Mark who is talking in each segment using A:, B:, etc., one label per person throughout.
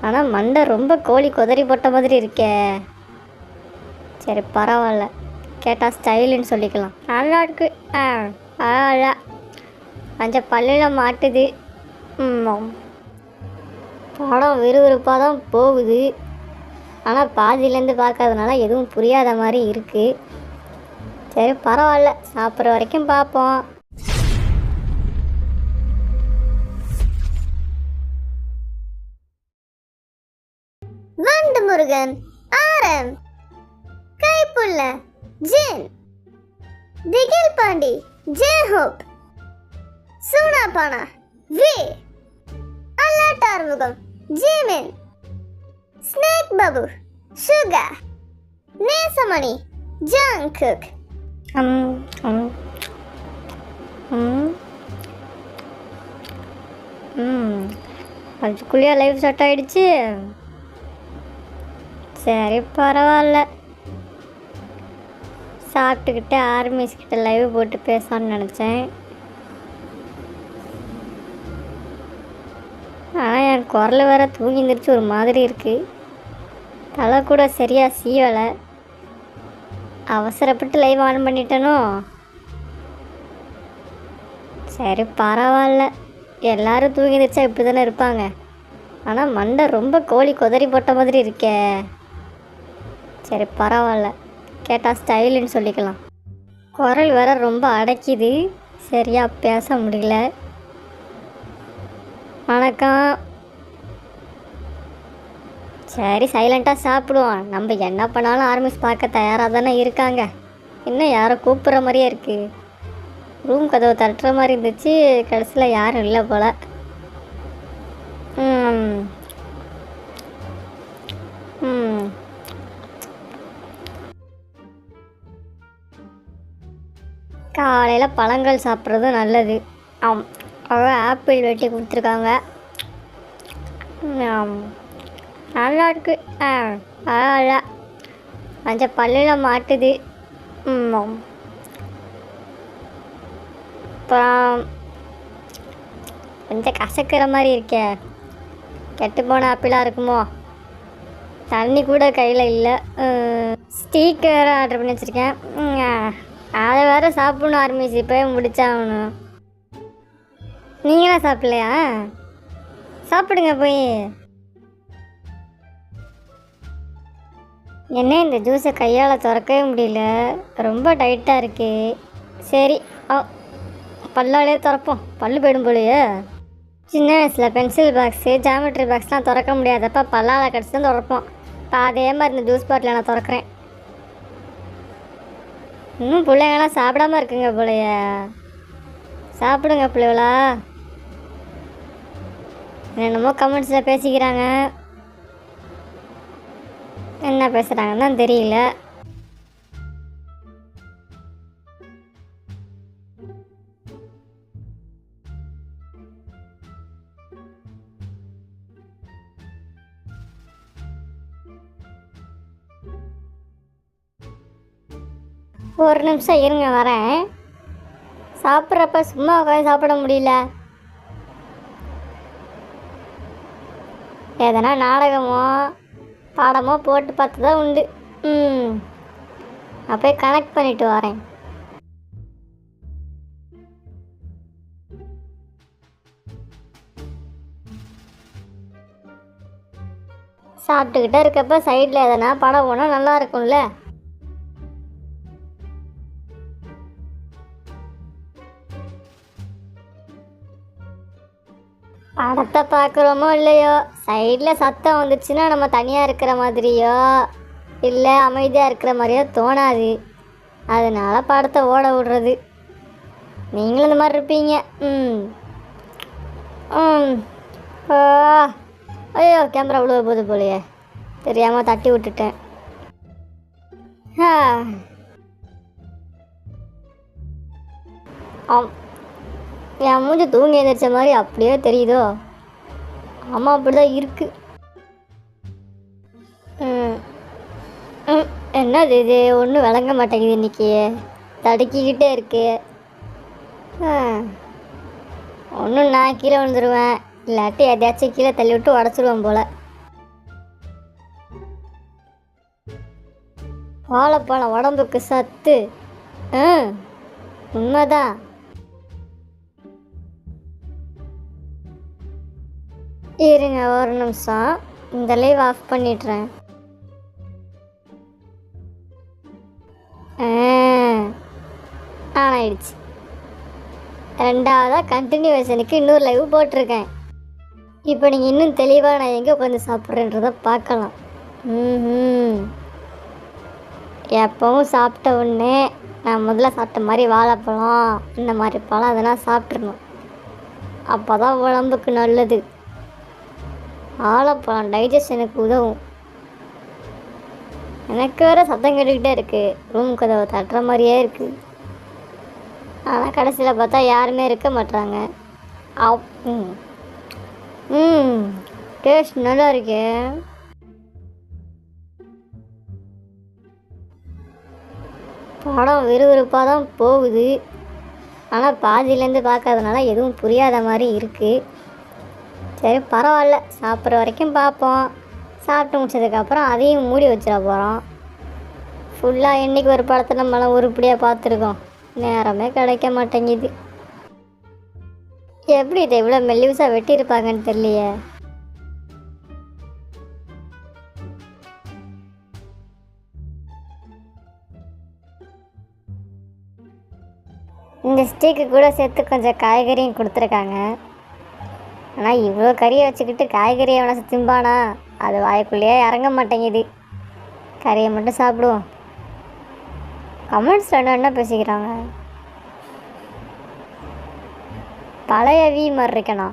A: ஆனால் மண்டை ரொம்ப கோழி கொதறி போட்ட மாதிரி இருக்கே. சரி பரவாயில்ல, கேட்டால் ஸ்டைலுன்னு சொல்லிக்கலாம். நல்லா இருக்கு. பரவாயில்ல. கொஞ்சம் பல்லில் மாட்டுது. படம் விறுவிறுப்பாக தான் போகுது. ஆனால் பாதியிலேருந்து பார்க்கறதுனால எதுவும் புரியாத மாதிரி இருக்குது. சரி பரவாயில்ல, சாப்பிட்ற வரைக்கும் பார்ப்போம். வண்டு முருகன் ஆரம், Kaipulla Jin, Thigil Pandi J Hope, Soonapaana V, அல்லாட்டார்முகம் Jimin, snake Babu Suga, Nesamani Jungkook. அதுக்குள்ளேயே லைஃப் செட் ஆகிடுச்சு. சரி பரவாயில்ல, சாப்பிட்டுக்கிட்டு ஆர்மிஸ்கிட்ட லைவ் போட்டு பேசலான்னு நினச்சேன். ஆனால் என் குரல் வேற தூங்கி எந்திரிச்சு ஒரு மாதிரி இருக்குது. தலை கூட சரியாக சீவலை. அவசரப்பட்டு லைவ் ஆன் பண்ணிட்டேனோ. சரி பரவாயில்ல, எல்லோரும் தூங்கி எந்திரிச்சா இப்படி தானே இருப்பாங்க. ஆனால் மண்டை ரொம்ப கோழி கொதறி போட்ட மாதிரி இருக்கே. சரி பரவாயில்ல, கேட்டால் ஸ்டைலுன்னு சொல்லிக்கலாம். குரல் வேற ரொம்ப அடைக்கிது, சரியாக பேச முடியல. வணக்கம். சரி சைலண்ட்டாக சாப்பிடுவோம். நம்ம என்ன பண்ணாலும் ஆர்மிஸ் பார்க்க தயாராக தானே இருக்காங்க. இன்னும் யாரோ கூப்பிட்ற மாதிரியே இருக்குது. ரூம் கதவை தட்டுற மாதிரி இருந்துச்சு, கடைசியில் யாரும் இல்லை போல். காலையில் பழங்கள் சாப்பிட்றது நல்லது. ஆப்பிள் வெட்டி கொடுத்துருக்காங்க. நல்லா இருக்கு. பரவாயில்ல. கொஞ்சம் பல்லில் மாட்டுது. அப்புறம் கொஞ்சம் கசக்கிற மாதிரி இருக்கே. கெட்டு போன ஆப்பிளாக இருக்குமோ. தண்ணி கூட கையில் இல்லை. ஸ்டீக் வேறு ஆர்டர் பண்ணி வச்சுருக்கேன். அதை வேறு சாப்பிடணும். ஆர்மிஸ் இப்போவே முடிச்சாகணும். நீங்களாம் சாப்பிட்லையா? சாப்பிடுங்க போய். என்ன இந்த ஜூஸை கையால் திறக்கவே முடியல, ரொம்ப டைட்டாக இருக்குது. சரி பல்லாலே திறப்போம், பல்லு போயிடும் போலையே. சின்ன வயசில் பென்சில் பாக்ஸு ஜாமெட்ரி பாக்ஸ்லாம் திறக்க முடியாதப்போ பல்லால் கடிச்சு தான் திறப்போம். இப்போ அதே மாதிரி இந்த ஜூஸ் பாட்டில் நான் திறக்கிறேன். இன்னும் பிள்ளைங்களாம் சாப்பிடாம இருக்குங்க போலையே. சாப்பிடுங்க பிள்ளைகளா. என்னமோ கமெண்ட்ஸில் பேசிக்கிறாங்க, என்ன பேசுகிறாங்கன்னு தான் தெரியல. ஒரு நிமிஷம் இருங்க, வரேன். சாப்பிட்றப்ப சும்மா உட்காந்து சாப்பிட முடியல. எதனா நாடகமோ பாடமோ போட்டு பார்த்து தான் உண்டு. நான் போய் கனெக்ட் பண்ணிட்டு வரேன். சாப்பிட்டுக்கிட்டே இருக்கப்ப சைடில் எதனா படம் போனால் நல்லா இருக்கும்ல. படத்தை பார்க்குறோமோ இல்லையோ, சைடில் சத்தம் வந்துச்சுன்னா நம்ம தனியாக இருக்கிற மாதிரியோ இல்லை அமைதியாக இருக்கிற மாதிரியோ தோணாது. அதனால் படத்தை ஓட விடுறது. நீங்களும் இந்த மாதிரி இருப்பீங்க. ஐயோ கேமரா விழுவ போது போலையே, தெரியாமல் தட்டி விட்டுட்டேன். என் மூஞ்சி தூங்கி எழுந்திரிச்ச மாதிரி அப்படியே தெரியுதோ. ஆமாம் அப்படிதான் இருக்கு. என்னது இது, ஒன்றும் விளங்க மாட்டேங்குது. இன்னைக்கு தடுக்கிக்கிட்டே இருக்கு. ஒன்றும் நான் கீழே விழுந்துருவேன், இல்லாட்டி எதையாச்சும் கீழே தள்ளி விட்டு உடச்சிடுவேன் போல். வாழைப்பழம் உடம்புக்கு சத்து. உண்மைதான். இருங்க ஒரு நிமிஷம், இந்த லைவ் ஆஃப் பண்ணிடுறேன். ஆன் ஆயிடுச்சு. ரெண்டாவதாக கண்டினியூவேஷனுக்கு இன்னொரு லைவ் போட்டிருக்கேன். இப்போ நீங்கள் இன்னும் தெளிவாக நான் எங்கே உட்காந்து சாப்பிட்றேன்றதை பார்க்கலாம். எப்பவும் சாப்பிட்ட உடனே நான் முதல்ல சாப்பிட்ட மாதிரி வாழைப்பழம், இந்த மாதிரி பழம் அதெல்லாம் சாப்பிட்றணும். அப்போ தான் உடம்புக்கு நல்லது. வாழைப்பழம் டைஜஷனுக்கு உதவும். எனக்கு வேறு சத்தம் கேட்டுக்கிட்டே இருக்குது, ரூம் கதவை தட்டுற மாதிரியே இருக்குது. ஆனால் கடைசியில் பார்த்தா யாருமே இருக்க மாட்டாங்க. டேஸ்ட் நல்லா இருக்கே. படம் விறுவிறுப்பாக தான் போகுது. ஆனால் பாதியிலேருந்து பார்க்கறதுனால எதுவும் புரியாத மாதிரி இருக்குது. சரி பரவாயில்ல, சாப்பிட்ற வரைக்கும் பார்ப்போம். சாப்பிட்டு முடிச்சதுக்கப்புறம் அதையும் மூடி வச்சிட போகிறோம். ஃபுல்லாக என்றைக்கு ஒரு படத்தை நம்மளாம் உருப்படியாக பார்த்துருக்கோம். நேரமே கிடைக்க மாட்டேங்குது. எப்படி இதை இவ்வளோ மெல்லியூஸாக வெட்டியிருப்பாங்கன்னு தெரியலையே. இந்த ஸ்டீக்கு கூட சேர்த்து கொஞ்சம் காய்கறியும் கொடுத்துருக்காங்க. ஆனால் இவ்வளோ கறியை வச்சுக்கிட்டு காய்கறியை எவனா திம்பானா? அது வாய்க்குள்ளேயே இறங்க மாட்டேங்குது. கறியை மட்டும் சாப்பிடுவோம். கமெண்ட்ஸில் என்ன பேசிக்கிறாங்க? பழைய வீ மாதிரி இருக்கேண்ணா.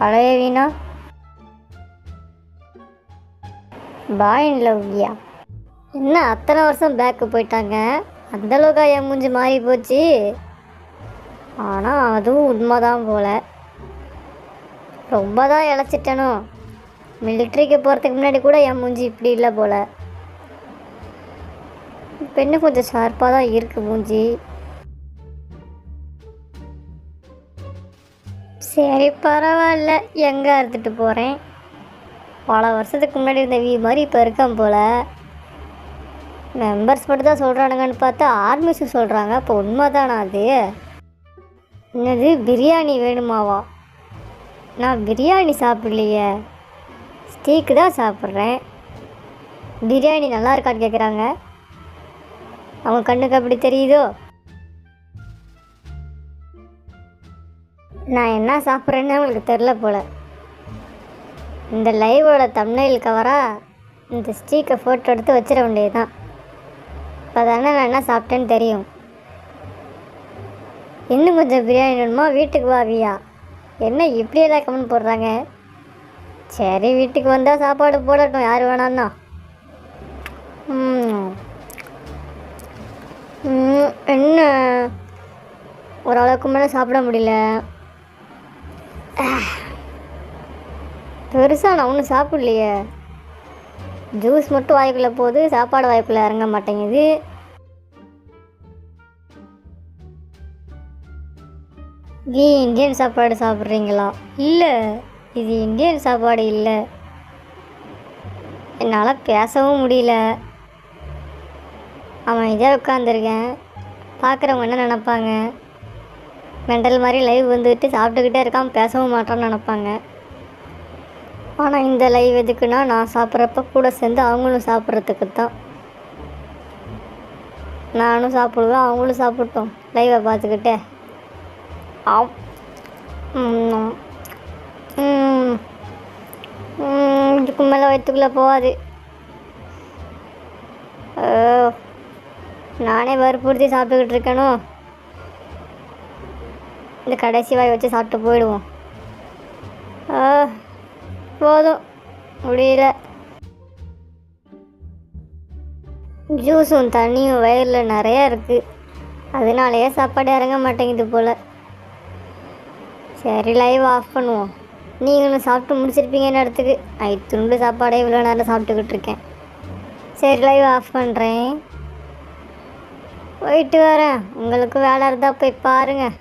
A: பழைய வீணா பாயின் லவ்யா? என்ன அத்தனை வருஷம் பேக்கு போயிட்டாங்க, அந்தளவுக்கா என் மூஞ்சி மாறி போச்சு. ஆனால் அதுவும் உண்மைதான் போல். ரொம்ப தான் இழைச்சிட்டனோ. மிலிட்ரிக்கு போகிறதுக்கு முன்னாடி கூட என் மூஞ்சி இப்படி இல்லை போல். இப்போ இன்னும் கொஞ்சம் ஷார்ப்பாக தான் இருக்குது மூஞ்சி. சரி பரவாயில்ல, எங்கே அறுத்துட்டு போகிறேன். பல வருஷத்துக்கு முன்னாடி இருந்த வீ மாதிரி இப்போ இருக்கேன் போல். மெம்பர்ஸ் மட்டும் தான் சொல்கிறானுங்கன்னு பார்த்தா ஆர்மிஸும் சொல்கிறாங்க. அப்போ உண்மை தானா அது? என்னது பிரியாணி வேணுமாவா? நான் பிரியாணி சாப்பிட்லையே, ஸ்டீக்கு தான் சாப்பிட்றேன். பிரியாணி நல்லா இருக்கான்னு கேட்குறாங்க. அவங்க கண்ணுக்கு அப்படி தெரியுதோ? நான் என்ன சாப்பிட்றேன்னு அவங்களுக்கு தெரில போல். இந்த லைவோட தம்ப்நெயில் கவராக இந்த ஸ்டீக்கை ஃபோட்டோ எடுத்து வச்சிட வேண்டியது தான். இப்போ தானே நான் என்ன சாப்பிட்டேன்னு தெரியும். இன்னும் கொஞ்சம் பிரியாணி வேணுமா? வீட்டுக்கு வாவியா? என்ன இப்படியெல்லாம் கமெண்ட் போடுறாங்க? சரி வீட்டுக்கு வந்தால் சாப்பாடு போடட்டும், யார் வேணான்னா. என்ன ஓரளவுக்கு மேலே சாப்பிட முடியல. பெருசாக நான் ஒன்றும் சாப்பிட்லையே. ஜூஸ் மட்டும் வாய்க்குள்ளே போகுது, சாப்பாடு வாய்க்குள்ளே இறங்க மாட்டேங்குது. இந்தியன் சாப்பாடு சாப்பிட்றீங்களா? இல்லை, இது இந்தியன் சாப்பாடு இல்லை. என்னால் பேசவும் முடியல. அவன் இதே உட்காந்துருக்கேன். பார்க்குறவங்க என்ன நினப்பாங்க? மெண்டல் மாதிரி லைவ் வந்துட்டு சாப்பிட்டுக்கிட்டே இருக்கான், பேசவும் மாட்டான்னு நினப்பாங்க. ஆனால் இந்த லைவ் எதுக்குன்னா, நான் சாப்பிட்றப்ப கூட சேர்ந்து அவங்களும் சாப்பிட்றதுக்கு தான். நானும் சாப்பிடுவேன், அவங்களும் சாப்பிட்டோம் லைவை பார்த்துக்கிட்டே. இதுக்கு மேலே வயிற்றுக்குள்ளே போகாது. நானே வற்புறுத்தி சாப்பிட்டுக்கிட்டு இருக்கேனோ. இந்த கடைசி வாய் வச்சு சாப்பிட்டு போயிடுவோம். போதும், முடியல. ஜூஸும் தண்ணியும் வயிறில் நிறையா இருக்குது, அதனாலேயே சாப்பாடு இறங்க மாட்டேங்குது போல். சரி லைவ் ஆஃப் பண்ணுவோம். நீங்களும் சாப்பிட்டு முடிச்சிருப்பீங்கன்னு இடத்துக்கு. துண்டு சாப்பாடே இவ்வளோ நேரம் சாப்பிட்டுக்கிட்டு இருக்கேன். சரி லைவ் ஆஃப் பண்ணுறேன், போயிட்டு வரேன். உங்களுக்கு வேலை இருந்தால் போய் பாருங்கள்.